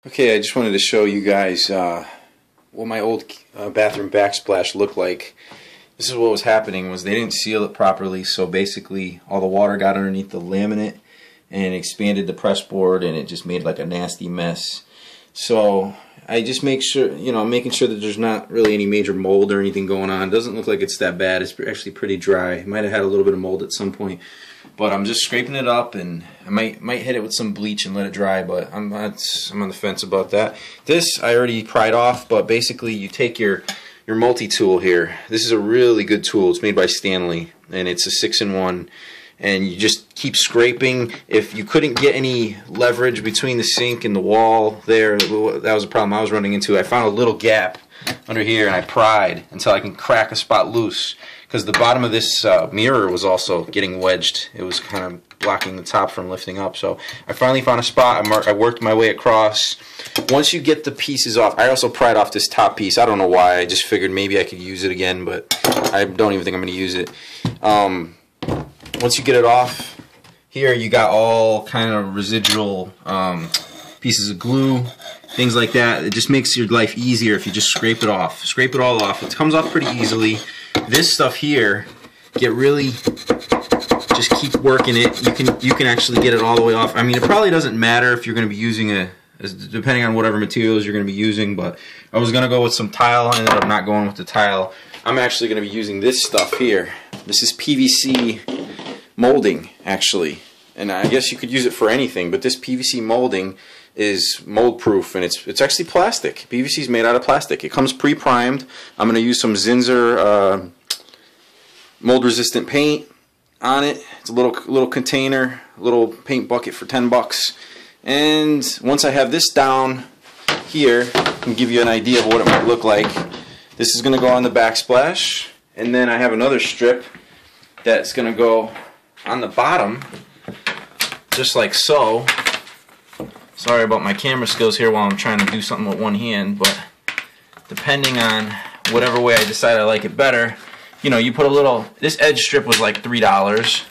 Okay, I just wanted to show you guys what my old bathroom backsplash looked like. This is what was happening, was they didn't seal it properly, so basically all the water got underneath the laminate and expanded the press board, and it just made like a nasty mess. So I just make sure, making sure that there's not really any major mold or anything going on. It doesn't look like it's that bad. It's actually pretty dry. It might have had a little bit of mold at some point. But I'm just scraping it up, and I might hit it with some bleach and let it dry, but I'm on the fence about that. This I already pried off, but basically you take your multi-tool here. This is a really good tool. It's made by Stanley, and it's a 6-in-1, and you just keep scraping. If you couldn't get any leverage between the sink and the wall there, that was a problem I was running into. I found a little gap under here, and I pried until I can crack a spot loose, because the bottom of this mirror was also getting wedged. It was kind of blocking the top from lifting up. So I finally found a spot. I worked my way across. Once you get the pieces off, I also pried off this top piece. I don't know why. I just figured maybe I could use it again, but I don't even think I'm going to use it. Once you get it off, here you got all kind of residual pieces of glue, things like that. It just makes your life easier if you just scrape it off. Scrape it all off. It comes off pretty easily. This stuff here, just keep working it. You can actually get it all the way off. I mean, it probably doesn't matter if you're going to be using depending on whatever materials you're going to be using, but I was going to go with some tile. I ended up not going with the tile. I'm actually going to be using this stuff here. This is PVC molding, actually, and I guess you could use it for anything, but this PVC molding is mold proof, and it's actually plastic. PVC is made out of plastic. It comes pre-primed. I'm going to use some Zinsser mold resistant paint on it. It's a little container, a little paint bucket for 10 bucks. And once I have this down here, I can give you an idea of what it might look like. This is going to go on the backsplash, and then I have another strip that's going to go on the bottom, just like so. Sorry about my camera skills here while I'm trying to do something with one hand, but depending on whatever way I decide I like it better, you put a little, this edge strip was like $3.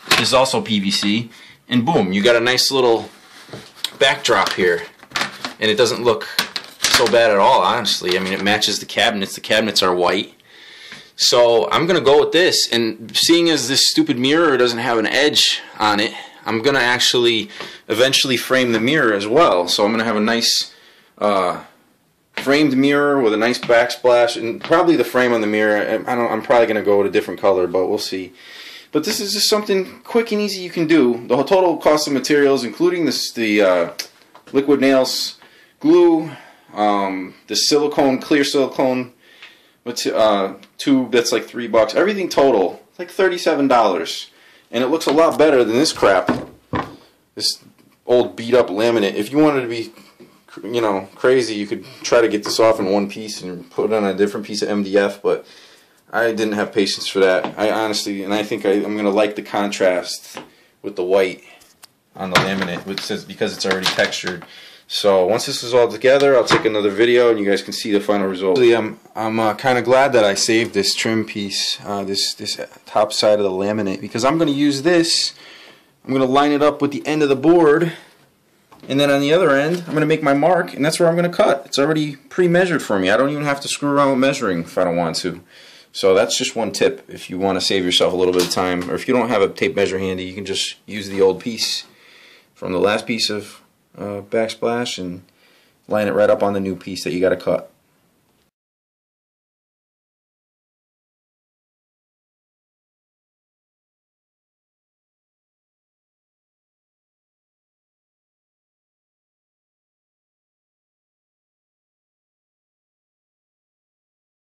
This is also PVC, and boom, you got a nice little backdrop here, and it doesn't look so bad at all, honestly. I mean, it matches the cabinets. The cabinets are white. So I'm going to go with this, and seeing as this stupid mirror doesn't have an edge on it, I'm going to actually eventually frame the mirror as well. So I'm going to have a nice framed mirror with a nice backsplash, and probably the frame on the mirror, I'm probably going to go with a different color, but we'll see. But this is just something quick and easy you can do. The total cost of materials, including the liquid nails, glue, the silicone, clear silicone tube that's like $3. Everything total, like $37. And it looks a lot better than this crap, this old beat up laminate. If you wanted to be, crazy, you could try to get this off in one piece and put it on a different piece of MDF, but I didn't have patience for that. I honestly, and I think I'm going to like the contrast with the white on the laminate, because it's already textured. So once this is all together, I'll take another video and you guys can see the final result. I'm kind of glad that I saved this trim piece, this top side of the laminate, because I'm going to use this. I'm going to line it up with the end of the board, and then on the other end I'm going to make my mark, and that's where I'm going to cut. It's already pre-measured for me. I don't even have to screw around with measuring if I don't want to. So that's just one tip if you want to save yourself a little bit of time, or if you don't have a tape measure handy, you can just use the old piece from the last piece of backsplash and line it right up on the new piece that you got to cut.